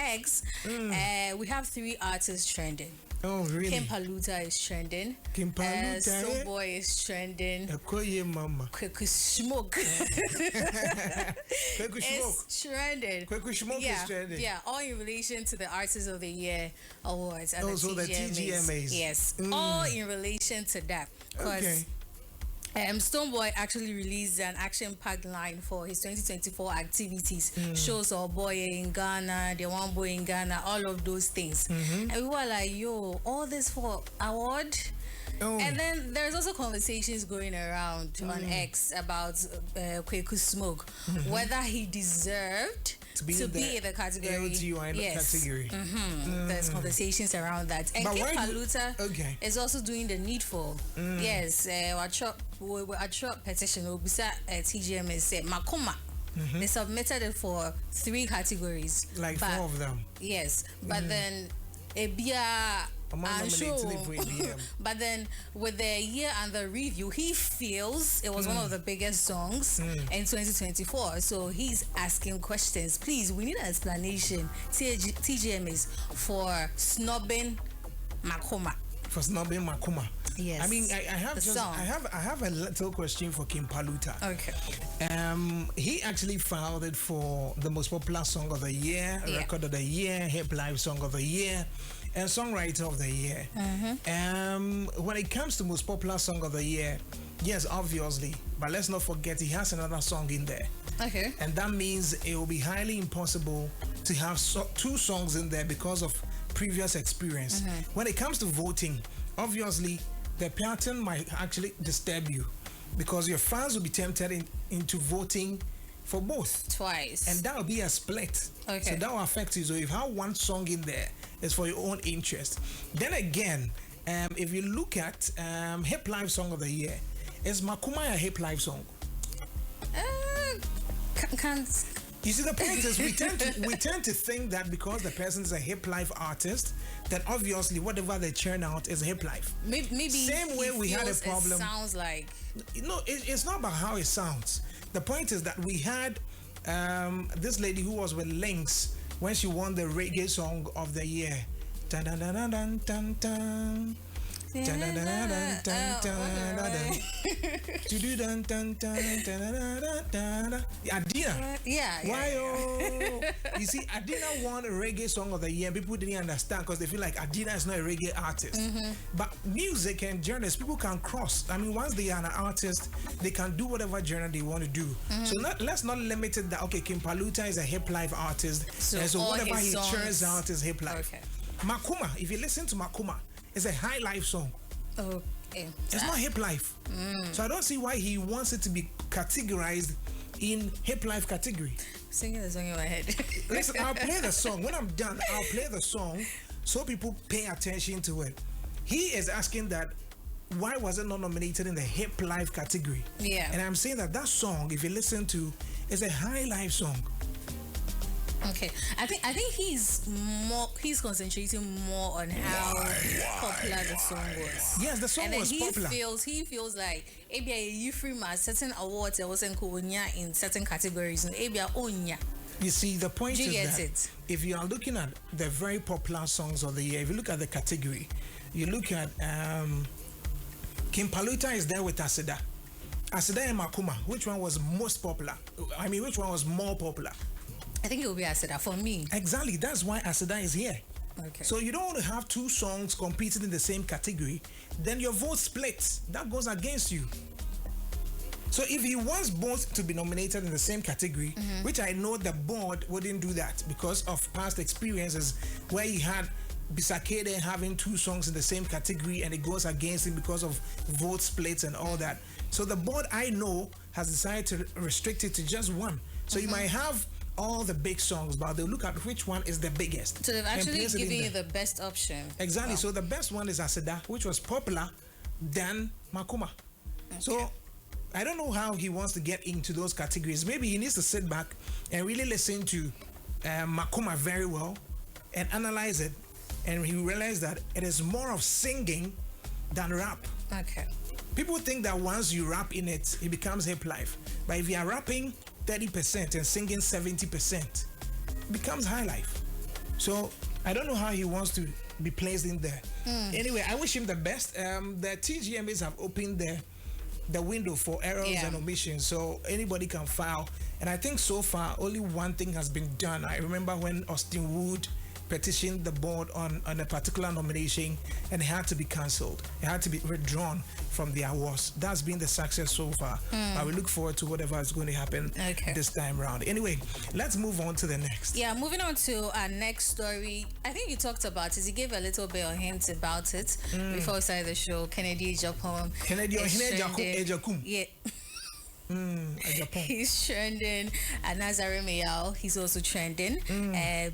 X, we have 3 artists trending. Oh, really? Paluta is trending. Paluta. Stonebwoy is trending. Mama. Kweku Smoke. It's trending. Kweku Smoke is trending. Yeah, all in relation to the Artist of the Year awards and also the TGMAs. Yes, all in relation to that. Okay. Stonebwoy actually released an action-packed line for his 2024 activities. Shows our boy in Ghana, the one boy in Ghana, all of those things. And we were like, yo, all this for award? Oh. And then there's also conversations going around on X about Kweku Smoke, whether he deserved to be in the category. Category. There's conversations around that. And Paluta is also doing the needful. Yes, our shop petition will be TGM said MAKOMA. They submitted it for 3 categories. Like 4 of them. Yes. But then I'm sure. But then with the year and the review, he feels it was one of the biggest songs in 2024. So he's asking questions. Please, we need an explanation. TGM is for snubbing MAKOMA. For snubbing MAKOMA. Yes. I mean, I have a little question for Paluta. Okay. He actually filed it for the most popular song of the year, record of the year, hip live song of the year, and songwriter of the year. When it comes to most popular song of the year, yes, obviously, but let's not forget he has another song in there. Okay. And that means it will be highly impossible to have 2 songs in there because of previous experience. When it comes to voting, obviously the pattern might actually disturb you because your fans will be tempted into voting for both twice, and that will be a split. Okay. So that will affect you. So if you have 1 song in there, it's for your own interest. Then again, if you look at hip live song of the year, is MAKOMA a hip live song? Can't. You see, the point is we tend to think that because the person is a hip life artist, that obviously whatever they churn out is hip life. Maybe same way we had a problem. It sounds like it's not about how it sounds. The point is that we had this lady who was with Lynx when she won the reggae song of the year. Dun, dun, dun, dun, dun, dun. Adina. Why? You see, Adina won a reggae song of the year. People didn't understand because they feel like Adina is not a reggae artist. But music and genres, people can cross. I mean, once they are an artist, they can do whatever genre they want to do. So let's not limit it that Paluta is a hip life artist, so whatever he churns out is hip life. MAKOMA, if you listen to MAKOMA, it's a high life song. Okay. It's not hip life. So I don't see why he wants it to be categorized in hip life category. Singing the song in my head. Listen, I'll play the song. When I'm done, I'll play the song so people pay attention to it. He is asking that why was it not nominated in the hip life category? Yeah. And I'm saying that song, if you listen to, is a high life song. Okay, I think he's concentrating more on how popular the song was. Yes, the song was popular. He feels like you free certain awards that wasn't cool in certain categories. You see, the point is that if you are looking at the very popular songs of the year, if you look at the category, you look at Paluta is there with Asida and MAKOMA. Which one was most popular? I mean, which one was more popular? I think it will be Asida for me. Exactly. That's why Asida is here. Okay. So you don't want to have 2 songs competing in the same category. Then your vote splits. That goes against you. So if he wants both to be nominated in the same category, which I know the board wouldn't do that because of past experiences where he had Bisakede having 2 songs in the same category and it goes against him because of vote splits and all that. So the board, I know, has decided to restrict it to just 1. So you might have all the big songs, but they'll look at which one is the biggest. So they've actually given you the best option. Exactly. Wow. So the best one is Asida, which was popular, than MAKOMA. Okay. So I don't know how he wants to get into those categories. Maybe he needs to sit back and really listen to MAKOMA very well and analyze it, and he realized that it is more of singing than rap. Okay. People think that once you rap in it, it becomes hip life. But if you are rapping 30% and singing 70%, it becomes high life. So I don't know how he wants to be placed in there. Anyway, I wish him the best. The TGMAs have opened the window for errors and omissions, so anybody can file. And I think so far only one thing has been done. I remember when Austin Wood petitioned the board on a particular nomination, and it had to be cancelled. It had to be withdrawn from the awards. That's been the success so far. But we look forward to whatever is going to happen this time around. Anyway, let's move on to the next. Yeah, moving on to our next story. I think you talked about it. You gave a little bit of hints about it before we started the show. Kennedy Agyapong. Yeah. He's trending, and Nazare Mayal, he's also trending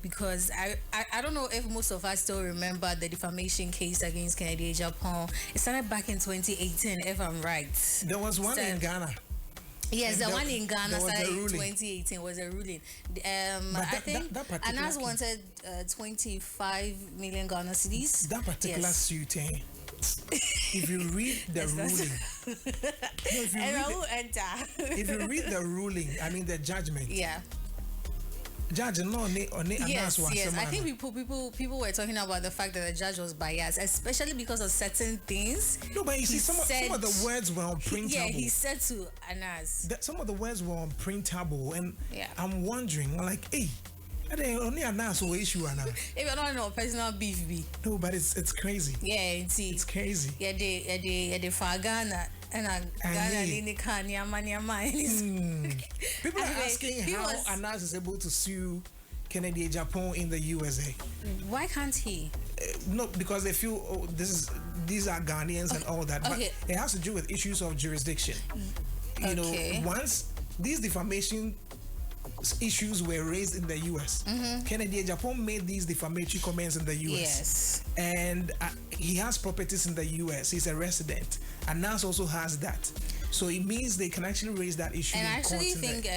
because I don't know if most of us still remember the defamation case against Kennedy Agyapong. It started back in 2018, if I'm right. There was one in Ghana. Yes, the one in Ghana started in 2018 was a ruling. I think Anas wanted 25 million Ghana cedis. That particular suit, if you read the ruling, if you read the ruling, I mean the judgment. Yeah. Judge, yes. I think people were talking about the fact that the judge was biased, especially because of certain things. No, but you see, some of the words were unprintable. Yeah, he said to Anas. Some of the words were unprintable, and I'm wondering, like, hey. Only a nice issue, Anna. If you don't know personal beef, no, but it's crazy. Yeah, it's crazy. Yeah, they Ghana and Ghana. People are asking how Anas is able to sue Kennedy Agyapong in the USA. Why can't he? No, because they feel these are Ghanaians and all that. But it has to do with issues of jurisdiction. You know, once these defamation issues were raised in the US. Kennedy Agyapong made these defamatory comments in the US. Yes. And he has properties in the US. He's a resident. And Nas also has that. So it means they can actually raise that issue. And I actually think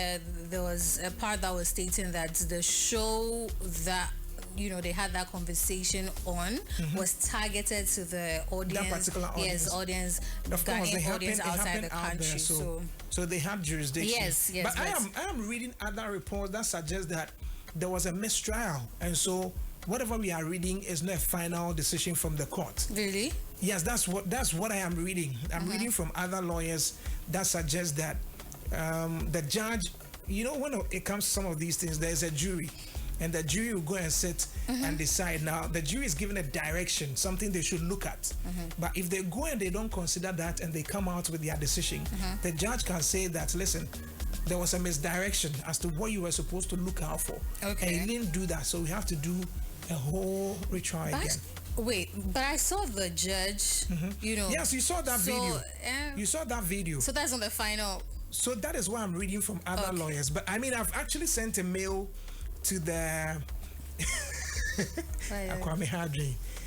there was a part that was stating that the show that they had that conversation on was targeted to the audience. That particular audience. Yes, audience. Of course, audience outside the country. So they have jurisdiction. Yes. But I am reading other reports that suggest that there was a mistrial, and so whatever we are reading is not a final decision from the court. Really? Yes, that's what I am reading. I'm reading from other lawyers that suggest that the judge, when it comes to some of these things, there's a jury. And the jury will go and sit and decide. Now, the jury is given a direction, something they should look at. But if they go and they don't consider that and they come out with their decision, the judge can say that, listen, there was a misdirection as to what you were supposed to look out for. And you didn't do that, so we have to do a whole retrial again. Wait, but I saw the judge, Yes, you saw that video. You saw that video. So that's not the final. So that is what I'm reading from other lawyers. But I mean, I've actually sent a mail to the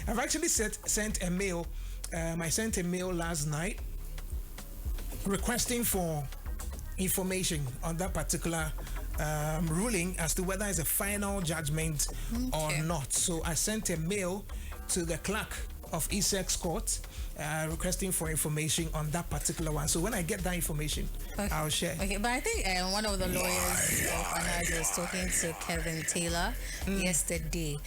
I've actually sent a mail. I sent a mail last night requesting for information on that particular ruling as to whether it's a final judgment or not. So I sent a mail to the clerk of Essex Court requesting for information on that particular one. So when I get that information, I'll share. Okay, but I think one of the lawyers was talking to Kevin Taylor yesterday,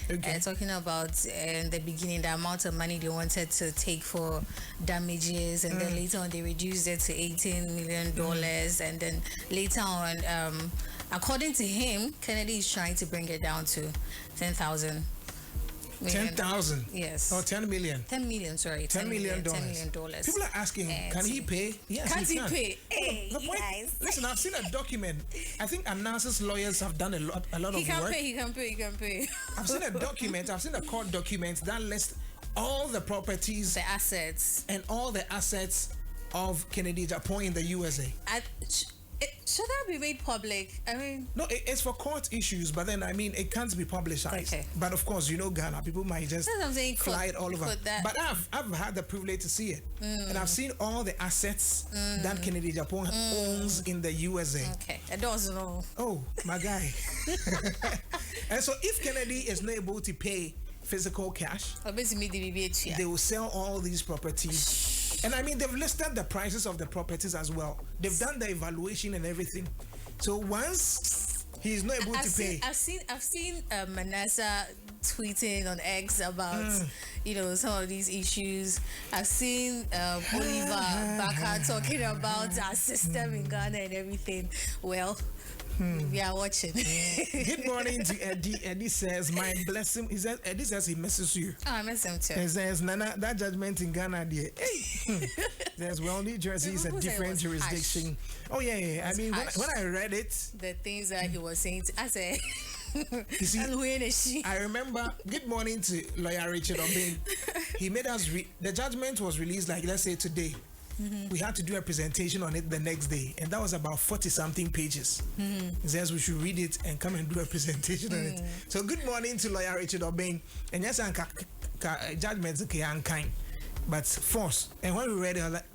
talking about in the beginning the amount of money they wanted to take for damages, and then later on they reduced it to $18 million, and then later on, according to him, Kennedy is trying to bring it down to 10,000. 10,000? Yes. Or 10 million? 10 million, sorry. $10 million. $10 million. People are asking, can he pay? Yes, can he pay? Hey, guys. Listen, I've seen a document. I think Anas's lawyers have done a lot of work. He can pay. I've seen a document, I've seen a court document that lists all the properties, the assets, and all the assets of Kennedy Agyapong in the USA. Should that be made public? I mean, no, it's for court issues, but then I mean it can't be publicized. Okay. But of course, Ghana, people might just fly it all over. But I've had the privilege to see it, and I've seen all the assets that Kennedy Agyapong owns in the USA. Okay, I don't know. Oh, my guy. And so if Kennedy is not able to pay physical cash, they will sell all these properties. And I mean, they've listed the prices of the properties as well. They've done the evaluation and everything. So once he's not able to pay, I've seen Manasseh tweeting on X about, some of these issues. I've seen Oliver Baka talking about our system in Ghana and everything. Well, we are watching. Good morning to Eddie. Eddie says, my blessing. Eddie says he misses you. Oh, I miss him too. He says, Nana, that judgment in Ghana, dear. Hey. Says, well, New Jersey is a different jurisdiction. Oh, yeah. I mean, when I read it, the things that he was saying, I said, you see, I remember, good morning to lawyer Richard Obin. He made us the judgment was released, like, let's say today. We had to do a presentation on it the next day, and that was about 40-something pages. He says we should read it and come and do a presentation on it. So good morning to lawyer Richard Obin. And yes, judgments are kind, but force. And when we read it, I was like,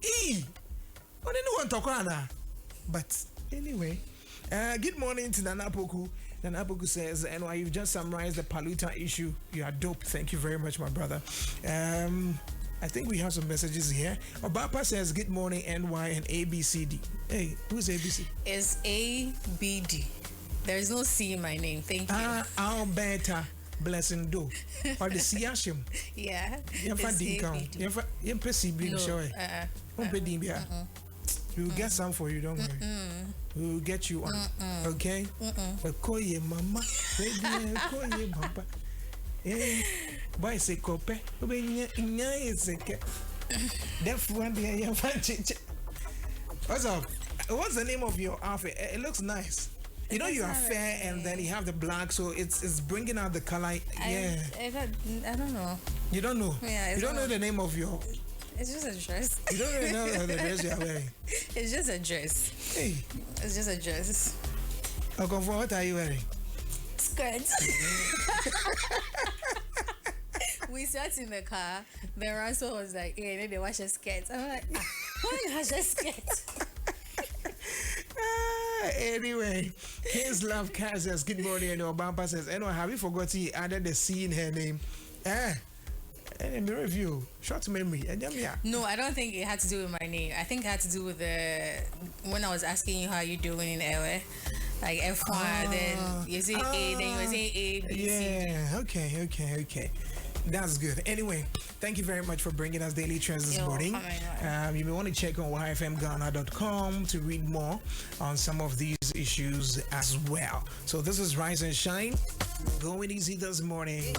what did you want to talk about? But anyway, good morning to Nana Poku. Nana Poku says, NY, you've just summarized the Paluta issue. You are dope. Thank you very much, my brother. I think we have some messages here. Obapa says, good morning, NY and ABCD. Hey, who's ABC? It's ABD. There's no C in my name. Thank you. Alberta Blessing Do. Or the Siashim. Yeah. We'll get some for you, don't worry. We'll get you one. Okay? Koye mama. Koye papa. Boy say kope. What's up? What's the name of your outfit? It looks nice. You know you are fair and then you have the black, so it's bringing out the color. Yeah. I don't know. You don't know? Yeah. You don't know the name of your... It's just a dress. You don't really know the dress you are wearing? It's just a dress. Hey. It's just a dress. What are you wearing? Skirt. We sat in the car. The Russell was like, hey, they wash a skirt. I'm like, why wash a skirt? Anyway, his love Kaz says, good morning, and Obama says, have you forgotten he added the C in her name? And review, short memory. No, I don't think it had to do with my name. I think it had to do with when I was asking you how you doing in Ewe. Like F1, then you say A, then you were saying A, B, C. Yeah, okay. That's good. Anyway, thank you very much for bringing us Daily Trends this morning. You may want to check on yfmghana.com to read more on some of these issues as well. So this is Rise and Shine. Going easy this morning.